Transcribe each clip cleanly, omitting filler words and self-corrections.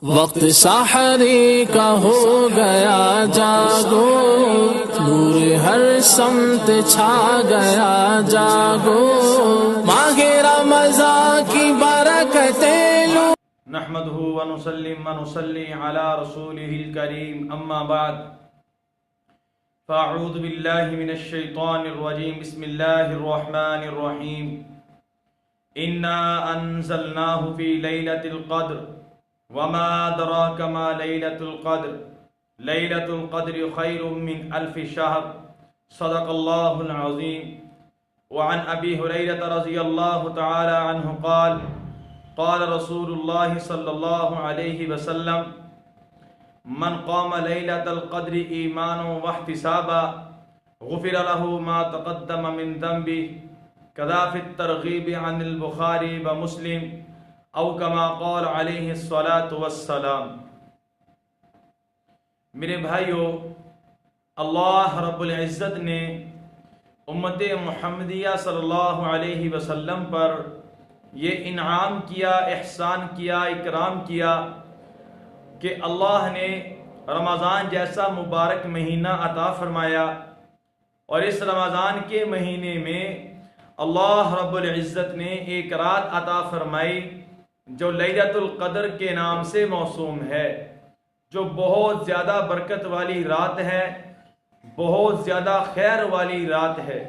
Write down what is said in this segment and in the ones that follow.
وقت سحری کا ہو گیا جاگو، نور ہر سمت چھا گیا جاگو، ماہ رمضان کی برکتیں لو۔ نحمده ونسلم ونصلي على رسوله الكريم اما بعد فاعوذ بالله من الشيطان الرجيم بسم الله الرحمن الرحيم انا انزلناه في ليلة القدر وما أدراك ما ليلة القدر ليلة القدر خير من 1000 شهر صدق الله العظيم وعن أبي هريرة رضي الله تعالى عنه قال قال رسول الله صلى الله عليه وسلم من قام ليلة القدر إيمانا واحتسابا غفر له ما تقدم من ذنبه كذا في الترغيب عن البخاري ومسلم او كما قال علیہ الصلاة والسلام۔ میرے بھائیو، اللہ رب العزت نے امت محمدیہ صلی اللہ علیہ وسلم پر یہ انعام کیا، احسان کیا، اکرام کیا کہ اللہ نے رمضان جیسا مبارک مہینہ عطا فرمایا، اور اس رمضان کے مہینے میں اللہ رب العزت نے ایک رات عطا فرمائی جو لیلۃ القدر کے نام سے موسوم ہے، جو بہت زیادہ برکت والی رات ہے، بہت زیادہ خیر والی رات ہے۔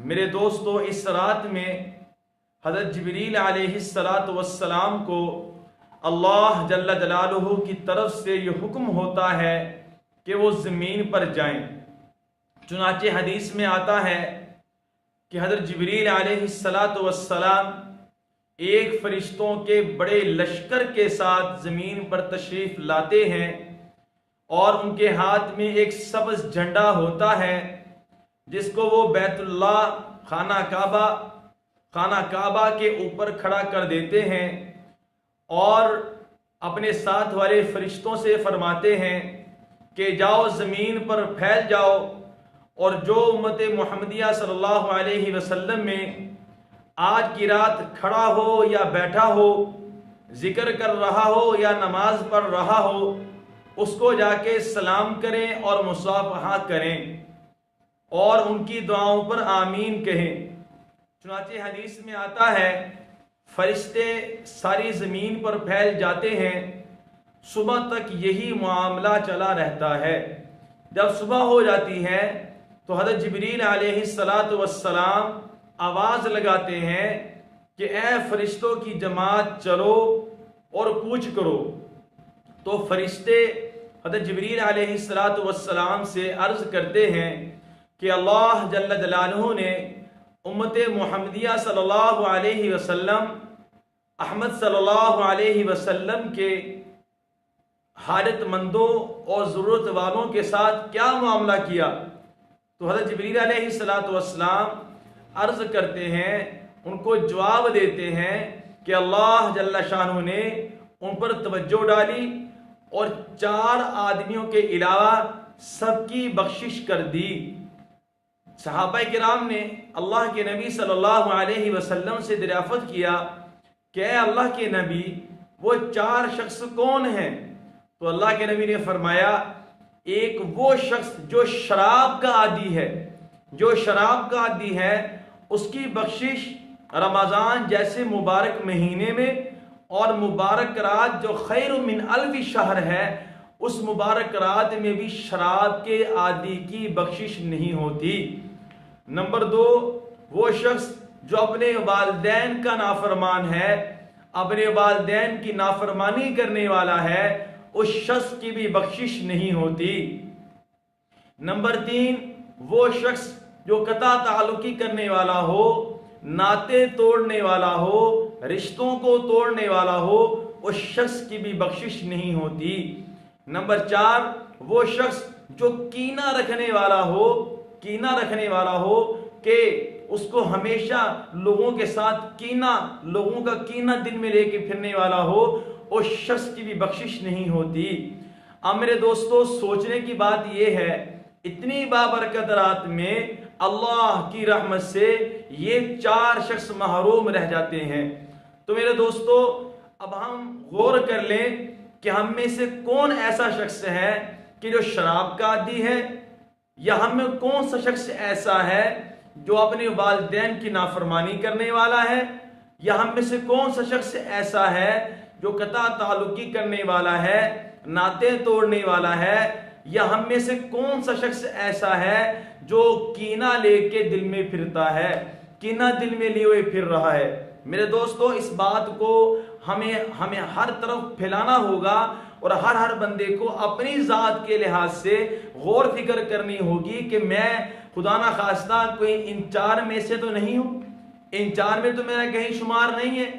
میرے دوستو، اس رات میں حضرت جبریل علیہ السلام کو اللہ جل جلالہ کی طرف سے یہ حکم ہوتا ہے کہ وہ زمین پر جائیں۔ چنانچہ حدیث میں آتا ہے کہ حضرت جبریل علیہ السلام ایک فرشتوں کے بڑے لشکر کے ساتھ زمین پر تشریف لاتے ہیں، اور ان کے ہاتھ میں ایک سبز جھنڈا ہوتا ہے جس کو وہ بیت اللہ خانہ کعبہ کے اوپر کھڑا کر دیتے ہیں، اور اپنے ساتھ والے فرشتوں سے فرماتے ہیں کہ جاؤ زمین پر پھیل جاؤ، اور جو امت محمدیہ صلی اللہ علیہ وسلم میں آج کی رات کھڑا ہو یا بیٹھا ہو، ذکر کر رہا ہو یا نماز پڑھ رہا ہو، اس کو جا کے سلام کریں اور مصافحہ کریں اور ان کی دعاؤں پر آمین کہیں۔ چنانچہ حدیث میں آتا ہے فرشتے ساری زمین پر پھیل جاتے ہیں، صبح تک یہی معاملہ چلا رہتا ہے۔ جب صبح ہو جاتی ہے تو حضرت جبریل علیہ السلام آواز لگاتے ہیں کہ اے فرشتوں کی جماعت چلو اور کوچ کرو۔ تو فرشتے حضرت جبریل علیہ السلام سے عرض کرتے ہیں کہ اللہ جل جلالہ نے امت محمدیہ صلی اللہ علیہ وسلم، احمد صلی اللہ علیہ وسلم کے حاجت مندوں اور ضرورت والوں کے ساتھ کیا معاملہ کیا۔ تو حضرت جبریل علیہ السلام عرض کرتے ہیں، ان کو جواب دیتے ہیں کہ اللہ جل شانہ نے ان پر توجہ ڈالی اور 4 آدمیوں کے علاوہ سب کی بخشش کر دی۔ صحابہ کرام نے اللہ کے نبی صلی اللہ علیہ وسلم سے دریافت کیا کہ اے اللہ کے نبی، وہ 4 شخص کون ہیں؟ تو اللہ کے نبی نے فرمایا، ایک وہ شخص جو شراب کا عادی ہے، اس کی بخشش رمضان جیسے مبارک مہینے میں اور مبارک رات جو خیر من 1000 شہر ہے، اس مبارک رات میں بھی شراب کے عادی کی بخشش نہیں ہوتی۔ نمبر 2، وہ شخص جو اپنے والدین کا نافرمان ہے، اپنے والدین کی نافرمانی کرنے والا ہے، اس شخص کی بھی بخشش نہیں ہوتی۔ نمبر 3، وہ شخص جو قطع تعلقی کرنے والا ہو، ناطے توڑنے والا ہو، رشتوں کو توڑنے والا ہو، اس شخص کی بھی بخشش نہیں ہوتی۔ نمبر 4، وہ شخص جو کینہ رکھنے والا ہو کہ اس کو ہمیشہ لوگوں کے ساتھ لوگوں کا کینہ دل میں لے کے پھرنے والا ہو، اس شخص کی بھی بخشش نہیں ہوتی۔ اب میرے دوستو، سوچنے کی بات یہ ہے، اتنی بابرکت رات میں اللہ کی رحمت سے یہ 4 شخص محروم رہ جاتے ہیں۔ تو میرے دوستو، اب ہم غور کر لیں کہ ہم میں سے کون ایسا شخص ہے کہ جو شراب کا عادی ہے، یا ہم میں کون سا شخص ایسا ہے جو اپنے والدین کی نافرمانی کرنے والا ہے، یا ہم میں سے کون سا شخص ایسا ہے جو قطع تعلقی کرنے والا ہے، ناطے توڑنے والا ہے، یا ہم میں سے کون سا شخص ایسا ہے جو کینہ لے کے دل میں پھرتا ہے، کینہ دل میں لیے ہوئے پھر رہا ہے۔ میرے دوستو، اس بات کو ہمیں ہر طرف پھیلانا ہوگا، اور ہر بندے کو اپنی ذات کے لحاظ سے غور فکر کرنی ہوگی کہ میں خدا نہ خواستہ کوئی ان چار میں سے تو نہیں ہوں، ان چار میں تو میرا کہیں شمار نہیں ہے،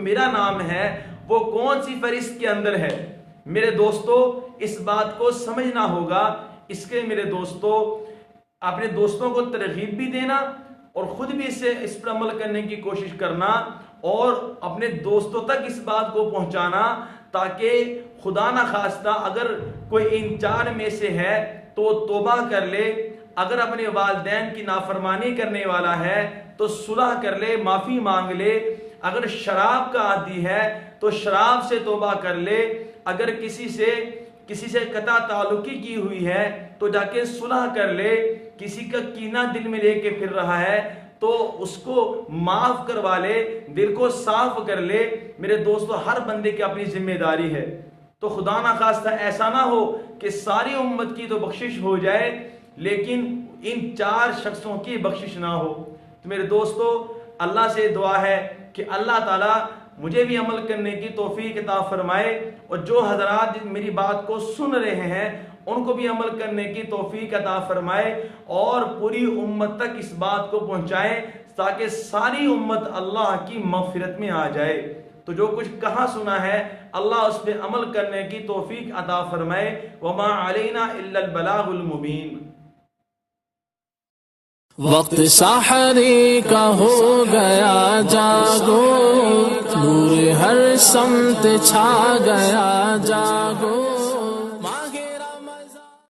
میرا نام ہے وہ کون سی فہرست کے اندر ہے۔ میرے دوستو، اس بات کو سمجھنا ہوگا۔ اس کے میرے دوستو، اپنے دوستوں کو ترغیب بھی دینا اور خود بھی اس پر عمل کرنے کی کوشش کرنا، اور اپنے دوستوں تک اس بات کو پہنچانا، تاکہ خدا نہ خواستہ اگر کوئی ان چار میں سے ہے تو توبہ کر لے، اگر اپنے والدین کی نافرمانی کرنے والا ہے تو صلح کر لے، معافی مانگ لے، اگر شراب کا عادی ہے تو شراب سے توبہ کر لے، اگر کسی سے قطع تعلقی کی ہوئی ہے تو جا کے صلح کر لے، کسی کا کینہ دل میں لے کے پھر رہا ہے تو اس کو معاف کروا لے، دل کو صاف کر لے۔ میرے دوستو، ہر بندے کی اپنی ذمہ داری ہے، تو خدا نہ خواستہ ایسا نہ ہو کہ ساری امت کی تو بخشش ہو جائے لیکن ان چار شخصوں کی بخشش نہ ہو۔ تو میرے دوستو، اللہ سے دعا ہے کہ اللہ تعالیٰ مجھے بھی عمل کرنے کی توفیق عطا فرمائے، اور جو حضرات میری بات کو سن رہے ہیں ان کو بھی عمل کرنے کی توفیق عطا فرمائے، اور پوری امت تک اس بات کو پہنچائے تاکہ ساری امت اللہ کی مغفرت میں آ جائے۔ تو جو کچھ کہا سنا ہے اللہ اس پہ عمل کرنے کی توفیق عطا فرمائے۔ وما علینا الا البلاغ المبین۔ وقت سحری کا ہو گیا جاگو، نور ہر سمت چھا گیا جاگو۔